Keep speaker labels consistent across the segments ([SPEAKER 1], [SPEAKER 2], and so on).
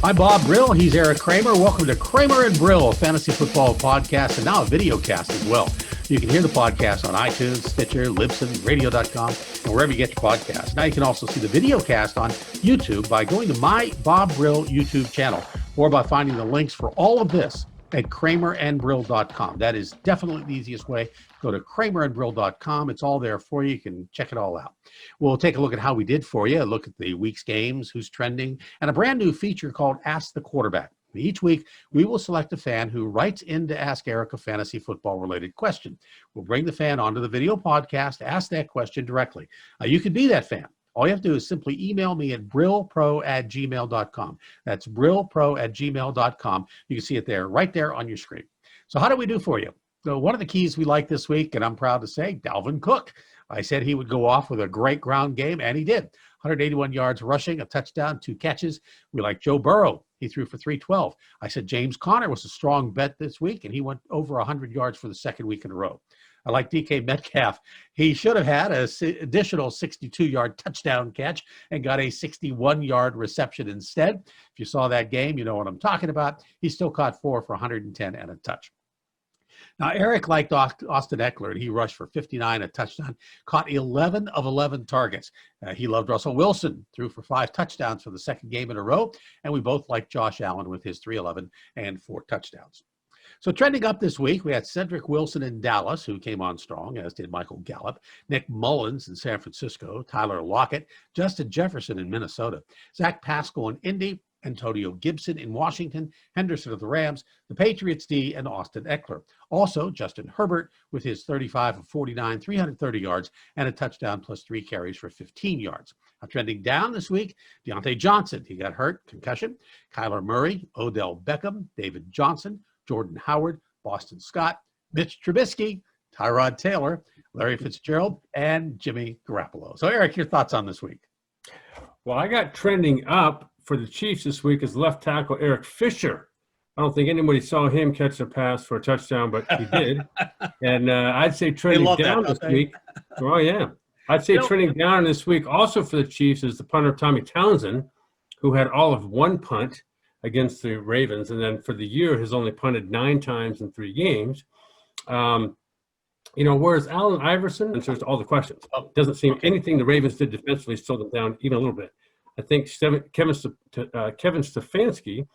[SPEAKER 1] I'm Bob Brill. He's Eric Kramer. Welcome to Kramer and Brill, a fantasy football podcast, and now a video cast as well. You can hear the podcast on iTunes, Stitcher, Libsyn, radio.com, and wherever you get your podcasts. Now you can also see the video cast on YouTube by going to my Bob Brill YouTube channel or by finding the links for all of this at KRAMERandBrill.com. That is definitely the easiest way. Go to KRAMERandBrill.com. It's all there for you. You can check it all out. We'll take a look at how we did for you, look at the week's games, who's trending, and a brand new feature called Ask the Quarterback. Each week, we will select a fan who writes in to ask Eric a fantasy football-related question. We'll bring the fan onto the video podcast, ask that question directly. You can be that fan. All you have to do is simply email me at brillpro@gmail.com. That's brillpro@gmail.com. You can see it there, right there on your screen. So how did we do for you? So one of the keys we like this week, and I'm proud to say, Dalvin Cook. I said he would go off with a great ground game, and he did. 181 yards rushing, a touchdown, 2 catches. We like Joe Burrow. He threw for 312. I said James Conner was a strong bet this week, and he went over 100 yards for the second week in a row. I like DK Metcalf. He should have had an additional 62-yard touchdown catch and got a 61-yard reception instead. If you saw that game, you know what I'm talking about. He still caught 4 for 110 and a touch. Now, Eric liked Austin Eckler, and he rushed for 59, a touchdown, caught 11 of 11 targets. He loved Russell Wilson, threw for 5 touchdowns for the second game in a row, and we both liked Josh Allen with his 311 and 4 touchdowns. So trending up this week, we had Cedric Wilson in Dallas, who came on strong, as did Michael Gallup, Nick Mullins in San Francisco, Tyler Lockett, Justin Jefferson in Minnesota, Zach Pascal in Indy, Antonio Gibson in Washington, Henderson of the Rams, the Patriots D, and Austin Eckler. Also, Justin Herbert with his 35 of 49, 330 yards, and a touchdown plus 3 carries for 15 yards. Now, trending down this week, Deontay Johnson. He got hurt, concussion. Kyler Murray, Odell Beckham, David Johnson, Jordan Howard, Boston Scott, Mitch Trubisky, Tyrod Taylor, Larry Fitzgerald, and Jimmy Garoppolo. So, Eric, your thoughts on this week?
[SPEAKER 2] Well, I got trending up for the Chiefs this week is left tackle Eric Fisher. I don't think anybody saw him catch a pass for a touchdown, but he did. And I'd say trending down this week. Oh, yeah. I'd say trending down this week also for the Chiefs is the punter Tommy Townsend, who had all of 1 punt against the Ravens. And then for the year has only punted 9 times in 3 games. Whereas Allen Iverson answers all the questions. Doesn't seem anything the Ravens did defensively slowed them down even a little bit. I think Kevin Stefanski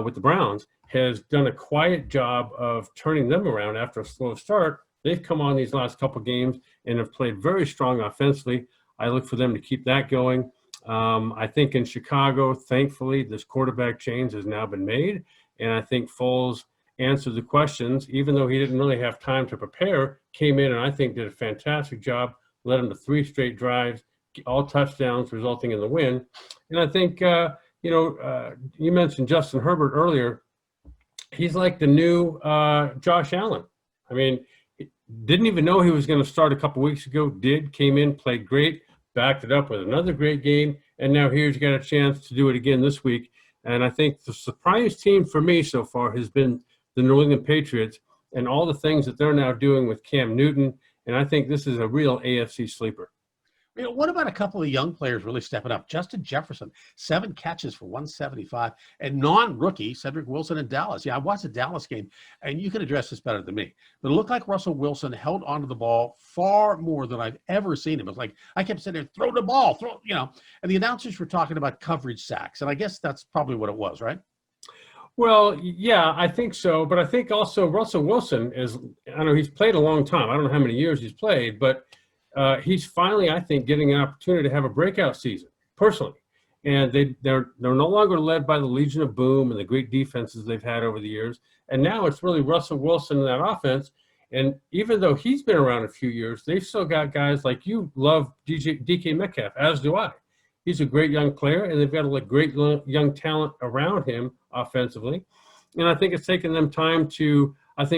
[SPEAKER 2] with the Browns has done a quiet job of turning them around after a slow start. They've come on these last couple games and have played very strong offensively. I look for them to keep that going. I think in Chicago, thankfully, this quarterback change has now been made. And I think Foles answered the questions, even though he didn't really have time to prepare, came in and I think did a fantastic job, led them to 3 straight drives, all touchdowns resulting in the win. And I think, you mentioned Justin Herbert earlier. He's like the new Josh Allen. I mean, didn't even know he was going to start a couple weeks ago, came in, played great, backed it up with another great game, and now here's got a chance to do it again this week. And I think the surprise team for me so far has been the New England Patriots and all the things that they're now doing with Cam Newton. And I think this is a real AFC sleeper.
[SPEAKER 1] What about a couple of young players really stepping up? Justin Jefferson, 7 catches for 175, and non-rookie Cedric Wilson in Dallas. Yeah, I watched the Dallas game, and you can address this better than me. But it looked like Russell Wilson held onto the ball far more than I've ever seen him. It was like I kept saying, there, throw the ball, and the announcers were talking about coverage sacks, and I guess that's probably what it was, right?
[SPEAKER 2] Well, yeah, I think so. But I think also Russell Wilson he's played a long time. I don't know how many years he's played, but he's finally, I think, getting an opportunity to have a breakout season, personally. And they're no longer led by the Legion of Boom and the great defenses they've had over the years. And now it's really Russell Wilson in that offense. And even though he's been around a few years, they've still got guys like you love DK Metcalf, as do I. He's a great young player, and they've got a great young talent around him offensively. And I think it's taken them time to,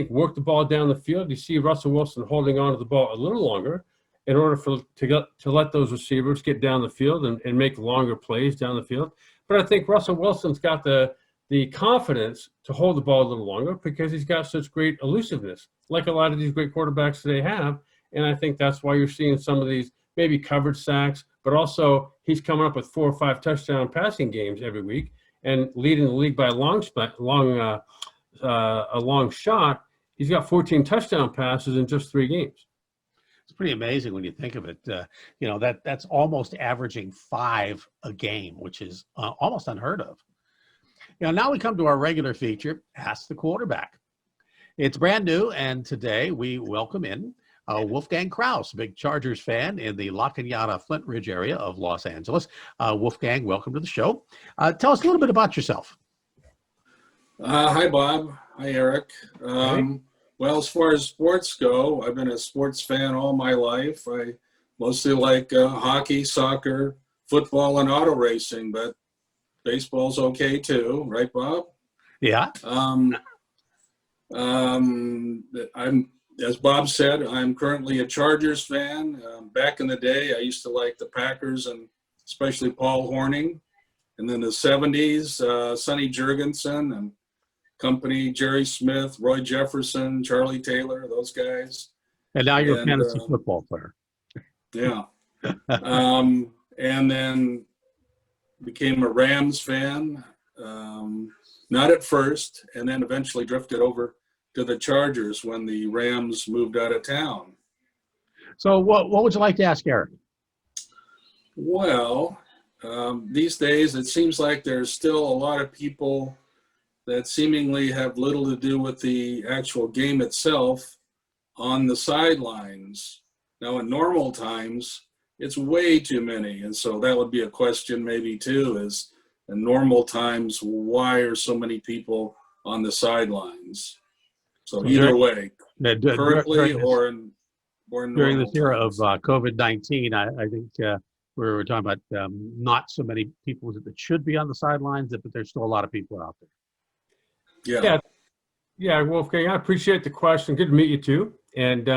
[SPEAKER 2] work the ball down the field. You see Russell Wilson holding on to the ball a little longer in order to let those receivers get down the field and make longer plays down the field. But I think Russell Wilson's got the confidence to hold the ball a little longer because he's got such great elusiveness, like a lot of these great quarterbacks today have. And I think that's why you're seeing some of these maybe coverage sacks, but also he's coming up with 4 or 5 touchdown passing games every week. and leading the league by a long shot. He's got 14 touchdown passes in just 3 games.
[SPEAKER 1] It's pretty amazing when you think of it. That's almost averaging 5 a game, which is almost unheard of. Now we come to our regular feature, Ask the Quarterback. It's brand new, and today we welcome in Wolfgang Krause, big Chargers fan in the La Cañada, Flint Ridge area of Los Angeles. Wolfgang, welcome to the show. Tell us a little bit about yourself.
[SPEAKER 3] Hi, Bob. Hi, Eric. Well, as far as sports go, I've been a sports fan all my life. I mostly like hockey, soccer, football, and auto racing, but baseball's okay too, right, Bob?
[SPEAKER 1] Yeah.
[SPEAKER 3] As Bob said, I'm currently a Chargers fan. Back in the day, I used to like the Packers and especially Paul Hornung. And then the 70s, Sonny Jurgensen and company, Jerry Smith, Roy Jefferson, Charlie Taylor, those guys.
[SPEAKER 1] And now you're a fantasy football player.
[SPEAKER 3] Yeah. And then became a Rams fan, not at first, and then eventually drifted over to the Chargers when the Rams moved out of town.
[SPEAKER 1] So what would you like to ask Eric?
[SPEAKER 3] Well, these days it seems like there's still a lot of people that seemingly have little to do with the actual game itself on the sidelines. Now, in normal times, it's way too many. And so that would be a question maybe too, is in normal times, why are so many people on the sidelines? So either way, currently or in
[SPEAKER 1] during this era of COVID-19, I think we were talking about not so many people that should be on the sidelines, but there's still a lot of people out there.
[SPEAKER 2] Yeah, Wolfgang, I appreciate the question. Good to meet you too. And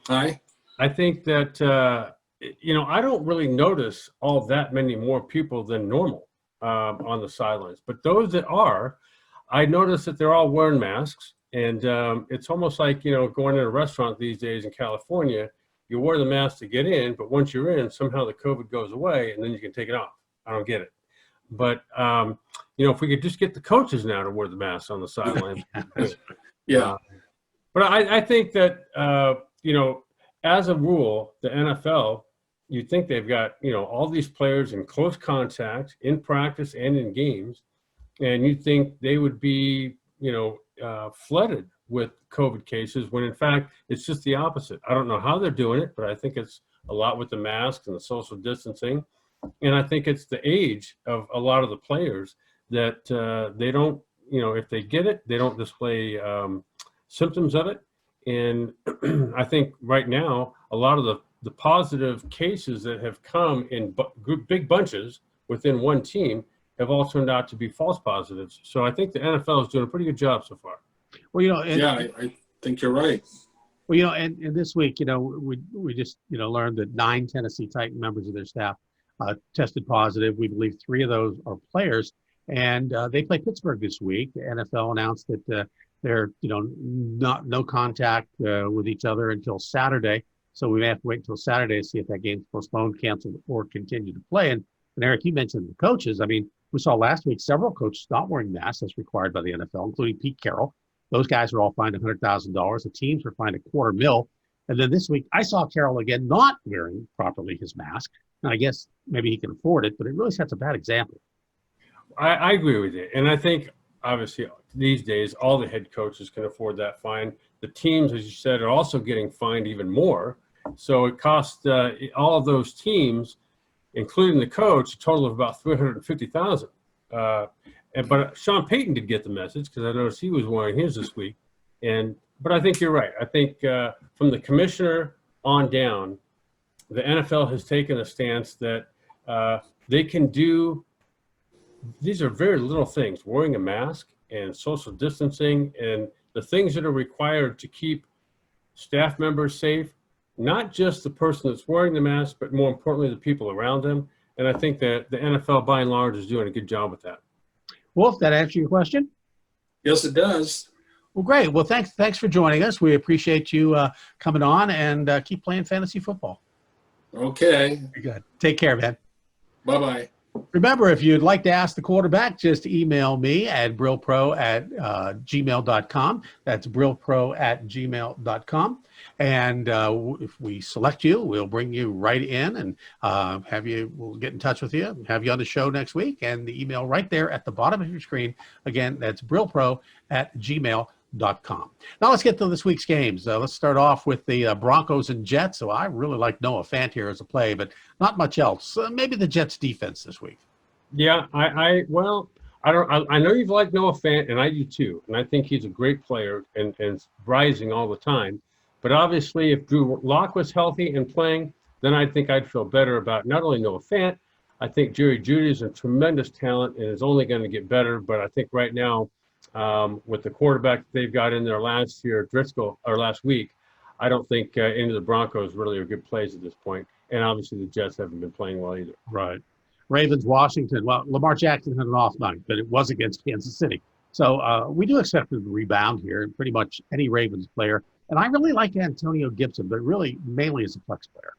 [SPEAKER 3] hi.
[SPEAKER 2] I think that I don't really notice all that many more people than normal on the sidelines. But those that are, I notice that they're all wearing masks. And it's almost like, going to a restaurant these days in California, you wear the mask to get in, but once you're in, somehow the COVID goes away and then you can take it off. I don't get it. But, if we could just get the coaches now to wear the masks on the sideline.
[SPEAKER 3] Yeah.
[SPEAKER 2] But I think that, as a rule, the NFL, you'd think they've got, all these players in close contact in practice and in games. And you'd think they would be, flooded with COVID cases when in fact it's just the opposite. I don't know how they're doing it, but I think it's a lot with the masks and the social distancing. And I think it's the age of a lot of the players that they don't, if they get it, they don't display symptoms of it. And I think right now, a lot of the positive cases that have come in big bunches within one team have all turned out to be false positives. So I think the NFL is doing a pretty good job so far.
[SPEAKER 1] Well,
[SPEAKER 3] I think you're right.
[SPEAKER 1] Well, and this week, we just, learned that 9 Tennessee Titan members of their staff tested positive. We believe 3 of those are players, and they play Pittsburgh this week. The NFL announced that they're, no contact with each other until Saturday. So we may have to wait until Saturday to see if that game's postponed, canceled, or continue to play. And Eric, you mentioned the coaches. I mean, we saw last week several coaches not wearing masks as required by the NFL, including Pete Carroll. Those guys were all fined $100,000. The teams were fined $250,000. And then this week, I saw Carroll again not wearing properly his mask. And I guess maybe he can afford it, but it really sets a bad example.
[SPEAKER 2] I agree with you. And I think, obviously, these days, all the head coaches can afford that fine. The teams, as you said, are also getting fined even more. So it costs all of those teams, including the coach, a total of about $350,000. But Sean Payton did get the message because I noticed he was wearing his this week. But I think you're right. I think from the commissioner on down, the NFL has taken a stance that they can do. These are very little things: wearing a mask and social distancing, and the things that are required to keep staff members safe. Not just the person that's wearing the mask, but more importantly, the people around them. And I think that the NFL, by and large, is doing a good job with that.
[SPEAKER 1] Wolf, that answer your question?
[SPEAKER 3] Yes, it does.
[SPEAKER 1] Well, great. Well, thanks for joining us. We appreciate you coming on, and keep playing fantasy football.
[SPEAKER 3] Okay.
[SPEAKER 1] Very good. Take care, man.
[SPEAKER 3] Bye-bye.
[SPEAKER 1] Remember, if you'd like to ask the quarterback, just email me at brillpro@gmail.com. That's brillpro@gmail.com. And if we select you, we'll bring you right in and we'll get in touch with you, have you on the show next week. And the email right there at the bottom of your screen. Again, that's brillpro@gmail.com. Now let's get to this week's games. Let's start off with the Broncos and Jets. So I really like Noah Fant here as a play, but not much else. Maybe the Jets defense this week.
[SPEAKER 2] Yeah, I know you've liked Noah Fant, and I do too. And I think he's a great player and rising all the time. But obviously, if Drew Lock was healthy and playing, then I think I'd feel better about not only Noah Fant. I think Jerry Jeudy is a tremendous talent and is only going to get better. But I think right now, with the quarterback they've got in there last week, I don't think any of the Broncos really are good plays at this point. And obviously, the Jets haven't been playing well either.
[SPEAKER 1] Right. Ravens, Washington. Well, Lamar Jackson had an off night, but it was against Kansas City. So we do expect him to rebound here, and pretty much any Ravens player. And I really like Antonio Gibson, but really mainly as a flex player.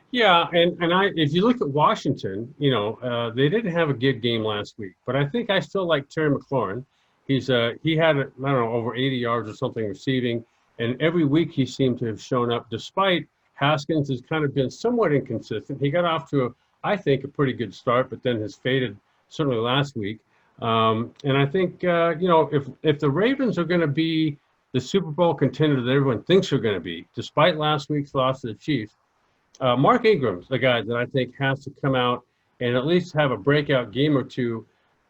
[SPEAKER 2] Yeah, and if you look at Washington, they didn't have a good game last week, but I think I still like Terry McLaurin. He had over 80 yards or something receiving, and every week he seemed to have shown up. Despite Haskins has kind of been somewhat inconsistent. He got off to I think a pretty good start, but then has faded certainly last week. And I think if the Ravens are going to be the Super Bowl contender that everyone thinks they're going to be, despite last week's loss to the Chiefs, Mark Ingram's the guy that I think has to come out and at least have a breakout game or two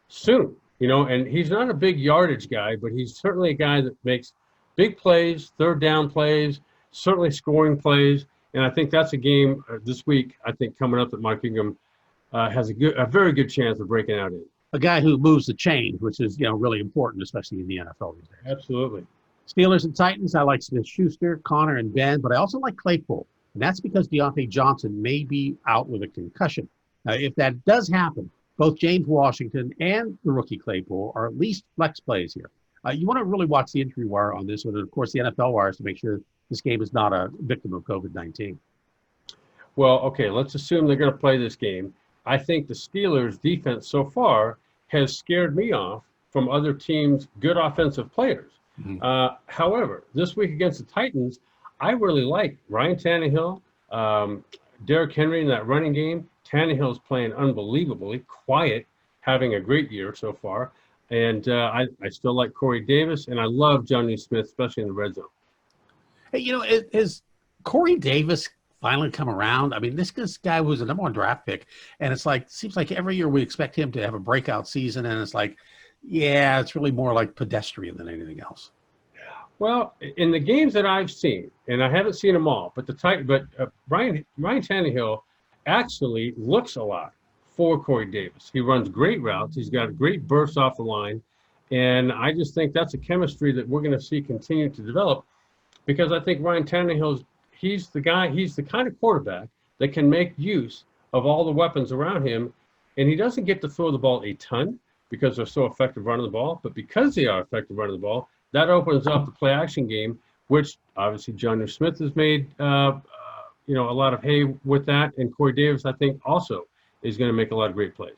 [SPEAKER 2] soon. And he's not a big yardage guy, but he's certainly a guy that makes big plays, third down plays, certainly scoring plays. And I think that's a game this week, I think, coming up that Mark Ingram has a very good chance of breaking out in.
[SPEAKER 1] A guy who moves the chains, which is really important, especially in the NFL these days.
[SPEAKER 2] Absolutely.
[SPEAKER 1] Steelers and Titans, I like Smith-Schuster, Connor, and Ben, but I also like Claypool. And that's because Deontay Johnson may be out with a concussion. Now, if that does happen, both James Washington and the rookie Claypool are at least flex plays here. You want to really watch the injury wire on this one, and of course the NFL wires to make sure this game is not a victim of COVID-19.
[SPEAKER 2] Well, okay, let's assume they're going to play this game. I think the Steelers' defense so far has scared me off from other teams' good offensive players. Mm-hmm. However, this week against the Titans, I really like Ryan Tannehill, Derrick Henry in that running game. Tannehill's playing unbelievably quiet, having a great year so far. And I still like Corey Davis, and I love Jonnu Smith, especially in the red zone.
[SPEAKER 1] Hey, is Corey Davis finally come around? I mean, this guy was a number 1 draft pick, and seems like every year we expect him to have a breakout season, and it's like, yeah, it's really more like pedestrian than anything else.
[SPEAKER 2] Well, in the games that I've seen, and I haven't seen them all, but Ryan Tannehill actually looks a lot for Corey Davis. He runs great routes. He's got a great burst off the line, and I just think that's a chemistry that we're going to see continue to develop. Because I think Ryan Tannehill, he's the kind of quarterback that can make use of all the weapons around him. And he doesn't get to throw the ball a ton because they're so effective running the ball. But because they are effective running the ball, that opens up the play action game, which obviously Jonnu Smith has made a lot of hay with that. And Corey Davis, I think, also is going to make a lot of great plays.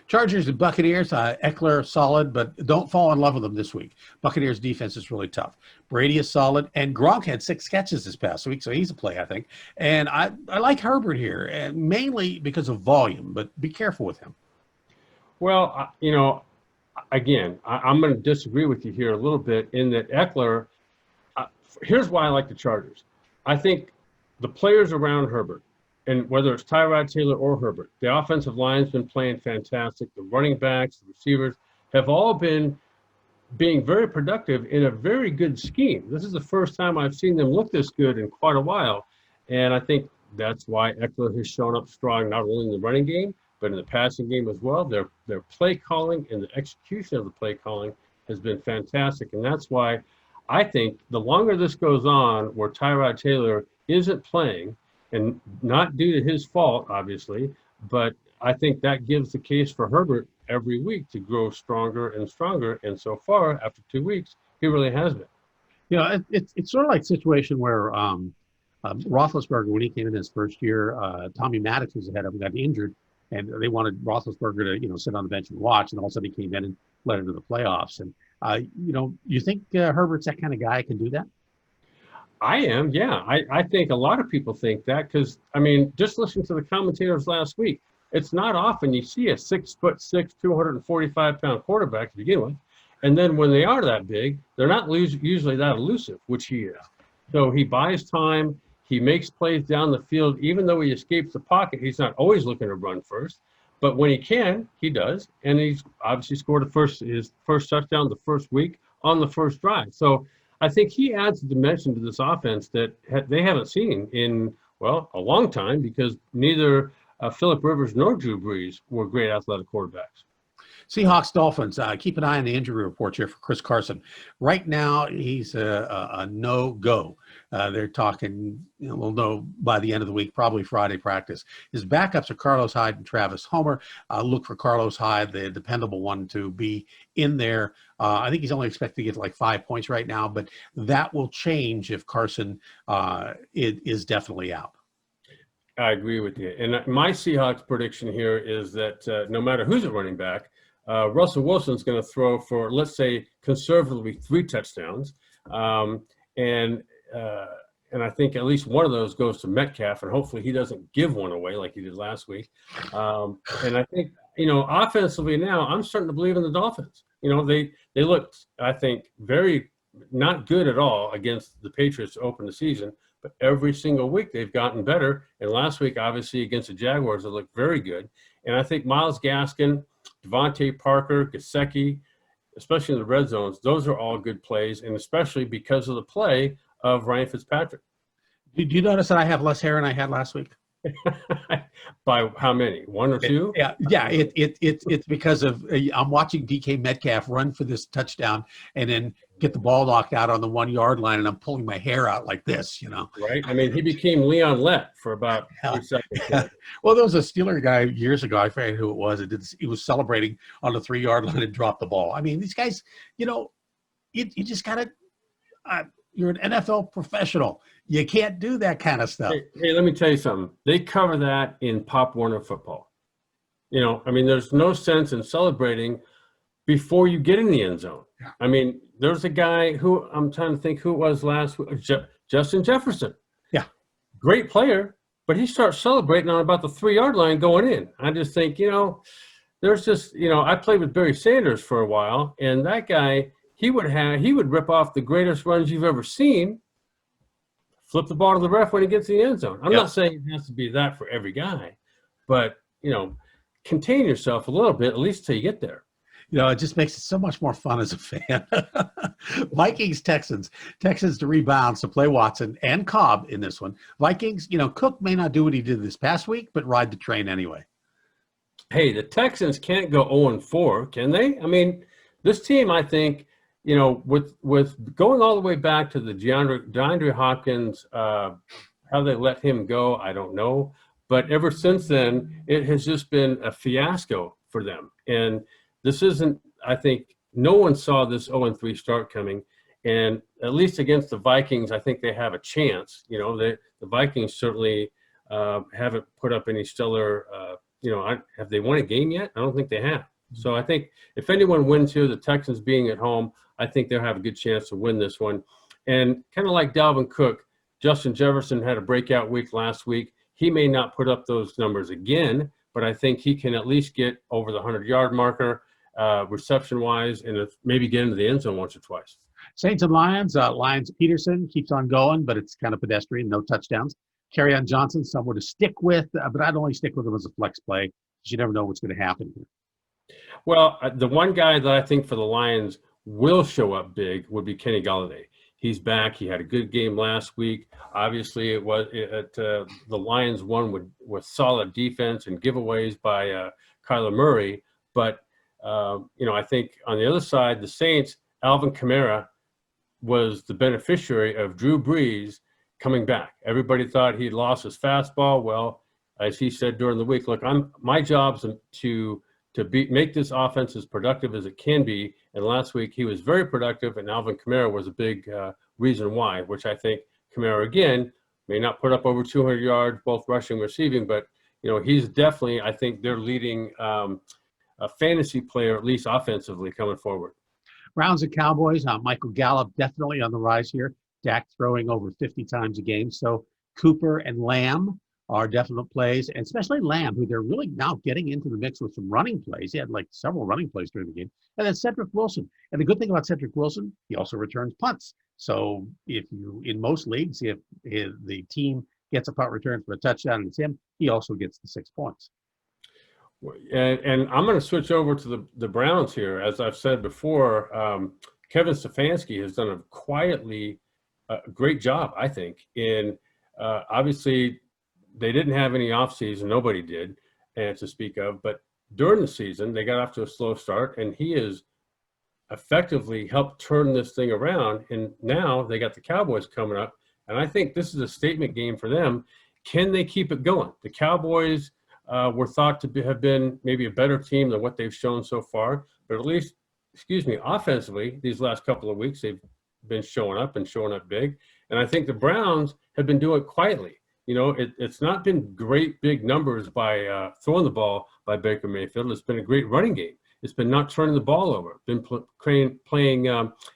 [SPEAKER 1] Chargers and Buccaneers, Eckler solid, but don't fall in love with them this week. Buccaneers defense is really tough. Brady is solid, and Gronk had 6 catches this past week, so he's a play, I think. And I like Herbert here, and mainly because of volume, but be careful with him.
[SPEAKER 2] Well, again, I'm going to disagree with you here a little bit in that Eckler, here's why I like the Chargers. I think the players around Herbert, and whether it's Tyrod Taylor or Herbert, the offensive line's been playing fantastic. The running backs, the receivers have all been being very productive in a very good scheme. This is the first time I've seen them look this good in quite a while. And I think that's why Eckler has shown up strong, not only in the running game, but in the passing game as well. Their play calling and the execution of the play calling has been fantastic. And that's why I think the longer this goes on where Tyrod Taylor isn't playing, and not due to his fault, obviously, but I think that gives the case for Herbert every week to grow stronger and stronger. And so far, after 2 weeks, he really has been.
[SPEAKER 1] It's sort of like a situation where Roethlisberger, when he came in his first year, Tommy Maddox was ahead of him, got injured. and they wanted Roethlisberger to sit on the bench and watch, and all of a sudden he came in and led into the playoffs. And you think Herbert's that kind of guy can do that?
[SPEAKER 2] I am, yeah. I think a lot of people think that because, I mean, just listen to the commentators last week. It's not often you see a 6'6", 245-pound quarterback to begin with. And then when they are that big, they're not usually that elusive, which he is. So he buys time. He makes plays down the field. Even though he escapes the pocket, he's not always looking to run first. But when he can, he does. And he's obviously scored his first touchdown the first week on the first drive. So I think he adds a dimension to this offense that they haven't seen in, a long time, because neither Phillip Rivers nor Drew Brees were great athletic quarterbacks.
[SPEAKER 1] Seahawks Dolphins. Keep an eye on the injury report here for Chris Carson. Right now, he's a no-go. They're talking, we'll know by the end of the week, probably Friday practice. His backups are Carlos Hyde and Travis Homer. Look for Carlos Hyde, the dependable one, to be in there. I think he's only expected to get like 5 points right now, but that will change if Carson is definitely out.
[SPEAKER 2] I agree with you. And my Seahawks prediction here is that no matter who's at running back, Russell Wilson's going to throw for, let's say, conservatively 3 touchdowns. And I think at least one of those goes to Metcalf, and hopefully he doesn't give one away like he did last week. And I think, offensively now, I'm starting to believe in the Dolphins. They looked, I think, very not good at all against the Patriots to open the season, but every single week they've gotten better. And last week, obviously, against the Jaguars, they looked very good. And I think Myles Gaskin, Devontae Parker, Gesicki, especially in the red zones, those are all good plays, and especially because of the play of Ryan Fitzpatrick.
[SPEAKER 1] Did you notice that I have less hair than I had last week?
[SPEAKER 2] By how many? 1 or 2?
[SPEAKER 1] Yeah. It's because of I'm watching DK Metcalf run for this touchdown and then get the ball knocked out on the 1 yard line, and I'm pulling my hair out like this,
[SPEAKER 2] Right. I mean, he became Leon Lett for about 3 seconds.
[SPEAKER 1] Well, there was a Steeler guy years ago. I forget who it was. He was celebrating on the 3 yard line and dropped the ball. I mean, these guys, you just gotta. You're an NFL professional. You can't do that kind of stuff.
[SPEAKER 2] Hey, let me tell you something. They cover that in Pop Warner football. There's no sense in celebrating before you get in the end zone. Yeah. I mean, there's a guy who I'm trying to think who it was last week, Justin Jefferson.
[SPEAKER 1] Yeah. Great
[SPEAKER 2] player, but he starts celebrating on about the 3 yard line going in. I just think, there's just, I played with Barry Sanders for a while, and that guy, he would rip off the greatest runs you've ever seen, flip the ball to the ref when he gets in the end zone. I'm not saying it has to be that for every guy, but, contain yourself a little bit, at least till you get there.
[SPEAKER 1] It just makes it so much more fun as a fan. Vikings Texans to rebound, so play Watson and Cobb in this one. Vikings, Cook may not do what he did this past week, but ride the train anyway.
[SPEAKER 2] Hey, the Texans can't go 0-4, can they? I mean, this team, I think, with going all the way back to the DeAndre Hopkins, how they let him go, I don't know. But ever since then, it has just been a fiasco for them. And this isn't, I think, no one saw this 0-3 start coming. And at least against the Vikings, I think they have a chance. The Vikings certainly haven't put up any stellar, have they won a game yet? I don't think they have. So I think if anyone wins here, the Texans being at home, I think they'll have a good chance to win this one. And kind of like Dalvin Cook, Justin Jefferson had a breakout week last week. He may not put up those numbers again, but I think he can at least get over the 100-yard marker reception-wise, and maybe get into the end zone once or twice.
[SPEAKER 1] Saints and Lions. Lions Peterson keeps on going, but it's kind of pedestrian, no touchdowns. Kerryon Johnson, someone to stick with, but I'd only stick with him as a flex play because you never know what's going to happen here.
[SPEAKER 2] Well, the one guy that I think for the Lions will show up big would be Kenny Golladay. He's back. He had a good game last week. Obviously, the Lions won with solid defense and giveaways by Kyler Murray. But, I think on the other side, the Saints, Alvin Kamara was the beneficiary of Drew Brees coming back. Everybody thought he'd lost his fastball. Well, as he said during the week, look, my job's to make this offense as productive as it can be. And last week he was very productive, and Alvin Kamara was a big reason why, which I think Kamara, again, may not put up over 200 yards, both rushing and receiving, but he's definitely, I think, their leading a fantasy player, at least offensively, coming forward.
[SPEAKER 1] Browns and Cowboys, Michael Gallup definitely on the rise here. Dak throwing over 50 times a game. So Cooper and Lamb are definite plays, and especially Lamb, who they're really now getting into the mix with some running plays. He had like several running plays during the game. And then Cedric Wilson. And the good thing about Cedric Wilson, he also returns punts. So if you, in most leagues, if the team gets a punt return for a touchdown and it's him, he also gets the 6 points.
[SPEAKER 2] And I'm going to switch over to the Browns here. As I've said before, Kevin Stefanski has done a great job, I think. In obviously, they didn't have any offseason. Nobody did, and to speak of. But during the season, they got off to a slow start, and he has effectively helped turn this thing around. And now they got the Cowboys coming up, and I think this is a statement game for them. Can they keep it going? The Cowboys were thought to have been maybe a better team than what they've shown so far, but at least, offensively, these last couple of weeks, they've been showing up big. And I think the Browns have been doing it quietly. It's not been great big numbers by throwing the ball by Baker Mayfield. It's been a great running game. It's been not turning the ball over. Been playing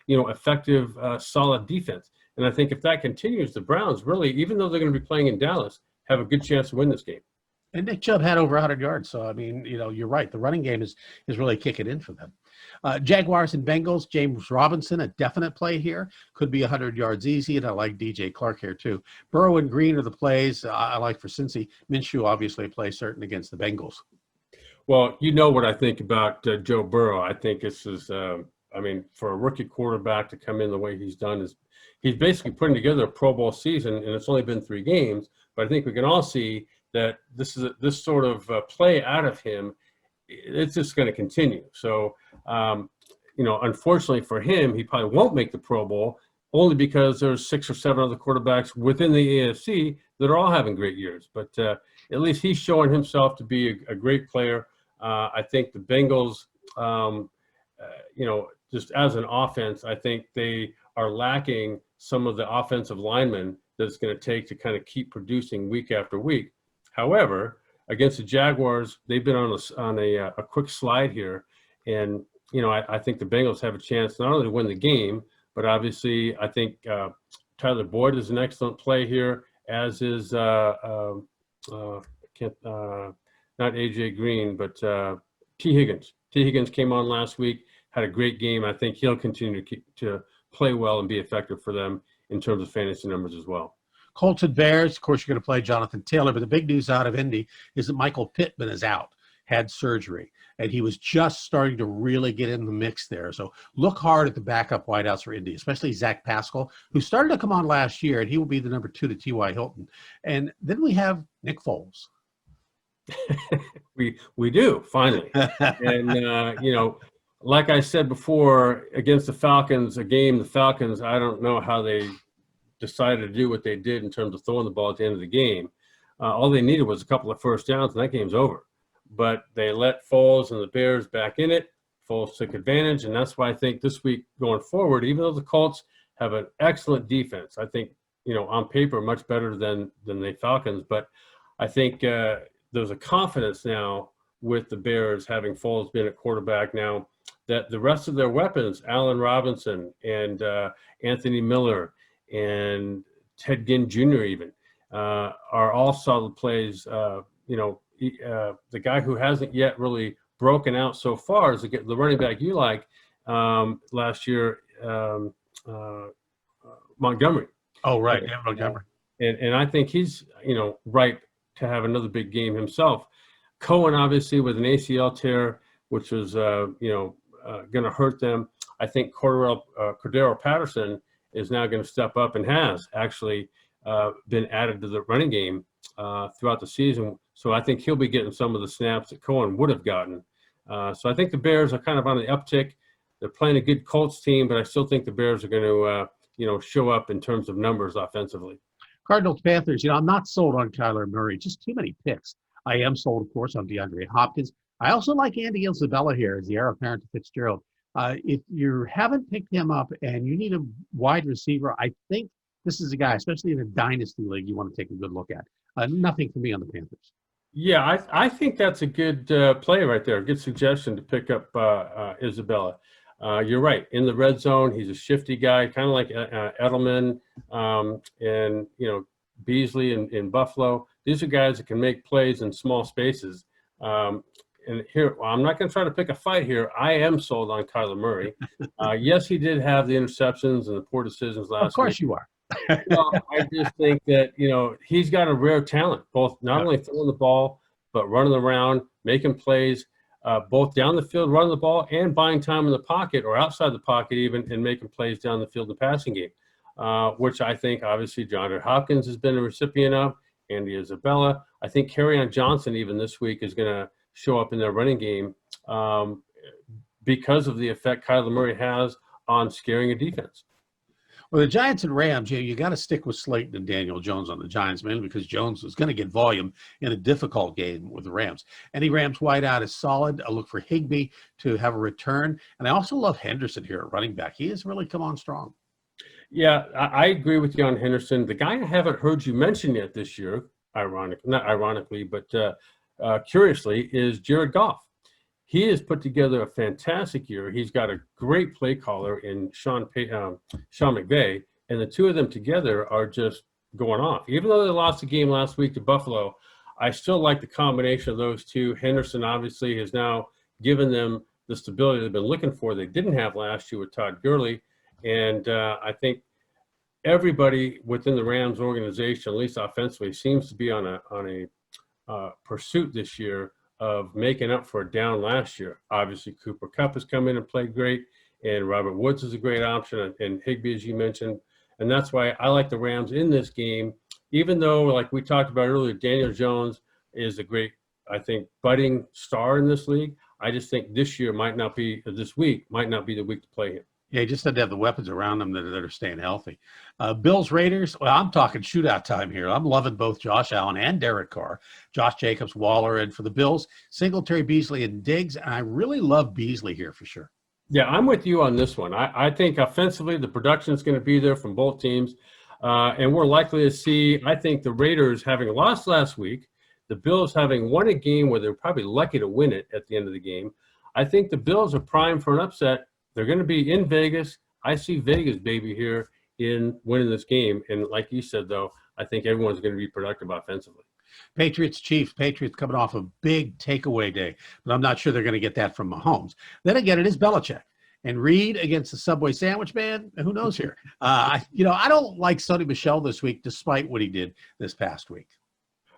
[SPEAKER 2] effective, solid defense. And I think if that continues, the Browns really, even though they're going to be playing in Dallas, have a good chance to win this game.
[SPEAKER 1] And Nick Chubb had over 100 yards. So, I mean, you're right. The running game is really kicking in for them. Jaguars and Bengals, James Robinson, a definite play here. Could be 100 yards easy, and I like DJ Clark here too. Burrow and Green are the plays I like for Cincy. Minshew obviously plays certain against the Bengals.
[SPEAKER 2] Well, what I think about Joe Burrow. I think this is, for a rookie quarterback to come in the way he's done, he's basically putting together a Pro Bowl season, and it's only been 3 games. But I think we can all see that this sort of play out of him, it's just going to continue. So, unfortunately for him, he probably won't make the Pro Bowl only because there's 6 or 7 other quarterbacks within the AFC that are all having great years. But at least he's showing himself to be a great player. I think the Bengals, just as an offense, I think they are lacking some of the offensive linemen that it's going to take to kind of keep producing week after week. However, against the Jaguars, they've been on a quick slide here. And, I think the Bengals have a chance not only to win the game, but obviously I think Tyler Boyd is an excellent play here, as is not A.J. Green, but T. Higgins. T. Higgins came on last week, had a great game. I think he'll continue to play well and be effective for them in terms of fantasy numbers as well.
[SPEAKER 1] Colts and Bears, of course, you're going to play Jonathan Taylor, but the big news out of Indy is that Michael Pittman is out, had surgery, and he was just starting to really get in the mix there. So look hard at the backup wideouts for Indy, especially Zach Pascal, who started to come on last year, and he will be the number 2 to T.Y. Hilton. And then we have Nick Foles.
[SPEAKER 2] we do, finally. And, like I said before, against the Falcons, the Falcons, I don't know how they decided to do what they did in terms of throwing the ball at the end of the game. All they needed was a couple of first downs, and that game's over. But they let Foles and the Bears back in it. Foles took advantage, and that's why I think this week going forward, even though the Colts have an excellent defense, I think, on paper, much better than the Falcons. But I think there's a confidence now with the Bears having Foles being at quarterback now that the rest of their weapons, Allen Robinson and Anthony Miller and Ted Ginn Jr. even, are all solid plays. The guy who hasn't yet really broken out so far is the running back you like last year, Montgomery.
[SPEAKER 1] Oh, right. Yeah, Montgomery.
[SPEAKER 2] And I think he's, ripe to have another big game himself. Cohen, obviously, with an ACL tear, which was, going to hurt them. I think Cordero Patterson is now going to step up and has actually been added to the running game throughout the season. So I think he'll be getting some of the snaps that Cohen would have gotten. So I think the Bears are kind of on the uptick. They're playing a good Colts team, but I still think the Bears are going to, show up in terms of numbers offensively.
[SPEAKER 1] Cardinals, Panthers, I'm not sold on Kyler Murray. Just too many picks. I am sold, of course, on DeAndre Hopkins. I also like Andy Isabella here as the heir apparent to Fitzgerald. If you haven't picked him up and you need a wide receiver, I think this is a guy, especially in a dynasty league, you want to take a good look at. Nothing for me on the Panthers.
[SPEAKER 2] Yeah, I think that's a good play right there. Good suggestion to pick up Isabella. You're right. In the red zone, he's a shifty guy, kind of like Edelman and Beasley in Buffalo. These are guys that can make plays in small spaces. And here, well, I'm not going to try to pick a fight here. I am sold on Kyler Murray. Yes, he did have the interceptions and the poor decisions last week.
[SPEAKER 1] Of course you are.
[SPEAKER 2] Well, I just think that, he's got a rare talent, both not only throwing the ball, but running around, making plays, both down the field, running the ball, and buying time in the pocket or outside the pocket even, and making plays down the field in the passing game, which I think, obviously, DeAndre Hopkins has been a recipient of, Andy Isabella. I think Kerryon Johnson even this week is going to show up in their running game because of the effect Kyler Murray has on scaring a defense.
[SPEAKER 1] Well, the Giants and Rams, you got to stick with Slayton and Daniel Jones on the Giants, mainly because Jones is going to get volume in a difficult game with the Rams. Any Rams wideout is solid. I look for Higbee to have a return. And I also love Henderson here at running back. He has really come on strong.
[SPEAKER 2] Yeah, I agree with you on Henderson. The guy I haven't heard you mention yet this year, not ironically, but curiously, is Jared Goff. He has put together a fantastic year. He's got a great play caller in Sean McVay, and the two of them together are just going off. Even though they lost the game last week to Buffalo, I still like the combination of those two. Henderson obviously has now given them the stability they've been looking for. They didn't have last year with Todd Gurley, and I think everybody within the Rams organization, at least offensively, seems to be on a pursuit this year of making up for a down last year. Obviously, Cooper Kupp has come in and played great, and Robert Woods is a great option, and Higbee, as you mentioned. And that's why I like the Rams in this game, even though, like we talked about earlier, Daniel Jones is a great, I think, budding star in this league. I just think this week might not be the week to play him.
[SPEAKER 1] Yeah, he just had to have the weapons around him that are staying healthy. Bills, Raiders, well, I'm talking shootout time here. I'm loving both Josh Allen and Derek Carr. Josh Jacobs, Waller, and for the Bills, Singletary, Beasley, and Diggs. And I really love Beasley here for sure.
[SPEAKER 2] Yeah, I'm with you on this one. I think offensively the production is going to be there from both teams. And we're likely to see, I think, the Raiders having lost last week, the Bills having won a game where they're probably lucky to win it at the end of the game. I think the Bills are primed for an upset. They're going to be in Vegas. I see Vegas, baby, here in winning this game. And like you said, though, I think everyone's going to be productive offensively.
[SPEAKER 1] Patriots, Chiefs. Patriots coming off a big takeaway day, but I'm not sure they're going to get that from Mahomes. Then again, it is Belichick. And Reed against the Subway Sandwich Man, who knows here? I don't like Sonny Michel this week, despite what he did this past week.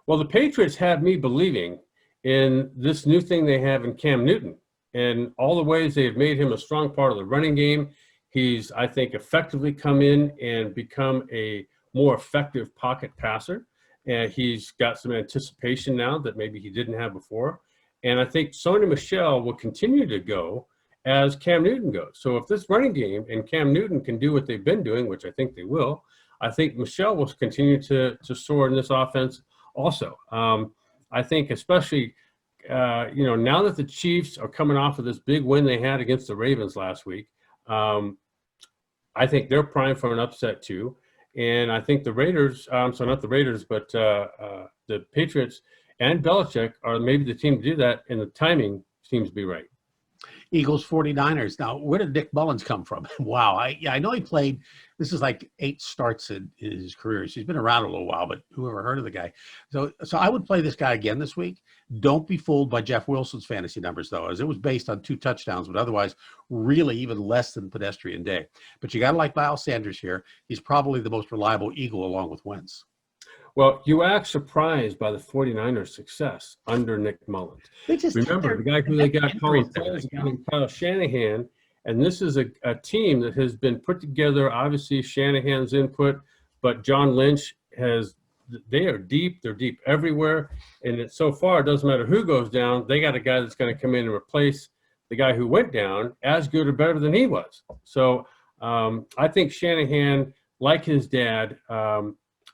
[SPEAKER 2] Well, the Patriots have me believing in this new thing they have in Cam Newton. And all the ways they have made him a strong part of the running game. He's, I think, effectively come in and become a more effective pocket passer. And he's got some anticipation now that maybe he didn't have before. And I think Sonny Michel will continue to go as Cam Newton goes. So if this running game and Cam Newton can do what they've been doing, which I think they will, I think Michel will continue to soar in this offense also. I think especially – now that the Chiefs are coming off of this big win they had against the Ravens last week, I think they're primed for an upset too. And I think the Raiders, so not the Raiders, but the Patriots and Belichick are maybe the team to do that, and the timing seems to be right.
[SPEAKER 1] Eagles, 49ers. Now, where did Nick Mullins come from? Wow. I know he played, this is like 8 starts in his career. He's been around a little while, but who ever heard of the guy? So I would play this guy again this week. Don't be fooled by Jeff Wilson's fantasy numbers, though, as it was based on 2 touchdowns, but otherwise really even less than pedestrian day. But you got to like Miles Sanders here. He's probably the most reliable Eagle along with Wentz.
[SPEAKER 2] Well, you act surprised by the 49ers' success under Nick Mullins. Remember, the guy who they got called Kyle Shanahan, and this is a team that has been put together, obviously Shanahan's input, but John Lynch they are deep. They're deep everywhere. And so far, it doesn't matter who goes down. They got a guy that's going to come in and replace the guy who went down as good or better than he was. So I think Shanahan, like his dad,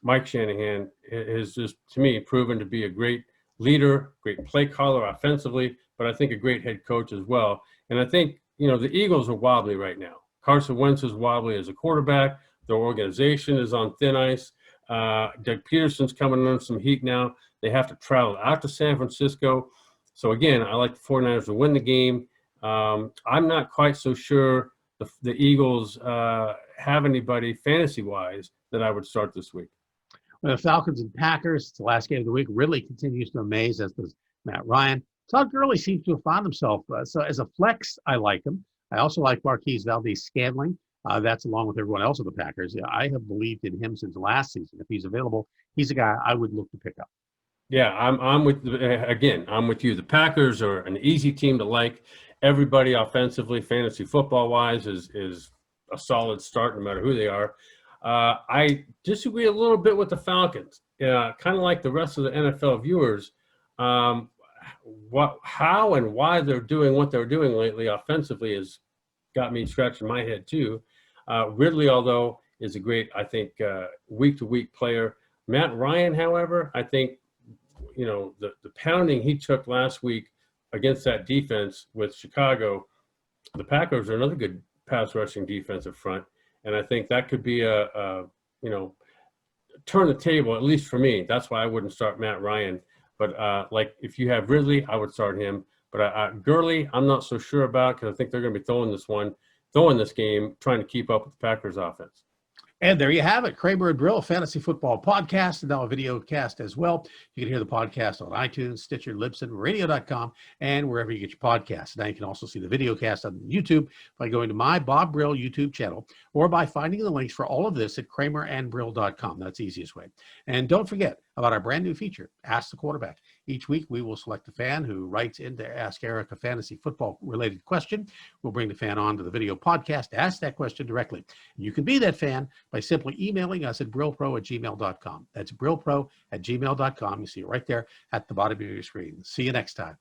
[SPEAKER 2] Mike Shanahan, has just, to me, proven to be a great leader, great play caller offensively, but I think a great head coach as well. And I think, the Eagles are wobbly right now. Carson Wentz is wobbly as a quarterback. Their organization is on thin ice. Doug Peterson's coming on some heat now. They have to travel out to San Francisco. So again, I like the 49ers to win the game. I'm not quite so sure the Eagles have anybody fantasy-wise that I would start this week.
[SPEAKER 1] The Falcons and Packers, it's the last game of the week, really continues to amaze, as does Matt Ryan. Todd Gurley seems to have found himself. So as a flex, I like him. I also like Marquise Valdez-Scantling. That's along with everyone else of the Packers. I have believed in him since last season. If he's available, he's a guy I would look to pick up.
[SPEAKER 2] Yeah, I'm with you. The Packers are an easy team to like. Everybody offensively, fantasy football wise, is a solid start no matter who they are. I disagree a little bit with the Falcons. Kind of like the rest of the NFL viewers. How and why they're doing what they're doing lately offensively has got me scratching my head too. Ridley, although, is a great, I think, week-to-week player. Matt Ryan, however, I think, the pounding he took last week against that defense with Chicago, the Packers are another good pass rushing defensive front. And I think that could be turn the table, at least for me. That's why I wouldn't start Matt Ryan. But like if you have Ridley, I would start him. But Gurley, I'm not so sure about, because I think they're going to be throwing this game, trying to keep up with the Packers offense.
[SPEAKER 1] And there you have it. Kramer and Brill, Fantasy Football Podcast, and now a video cast as well. You can hear the podcast on iTunes, Stitcher, Libsyn, Radio.com, and wherever you get your podcasts. Now you can also see the video cast on YouTube by going to my Bob Brill YouTube channel, or by finding the links for all of this at KramerandBrill.com. That's the easiest way. And don't forget about our brand new feature, Ask the Quarterback. Each week, we will select a fan who writes in to ask Eric a fantasy football-related question. We'll bring the fan on to the video podcast to ask that question directly. You can be that fan by simply emailing us at brillpro@gmail.com. That's brillpro@gmail.com. You see it right there at the bottom of your screen. See you next time.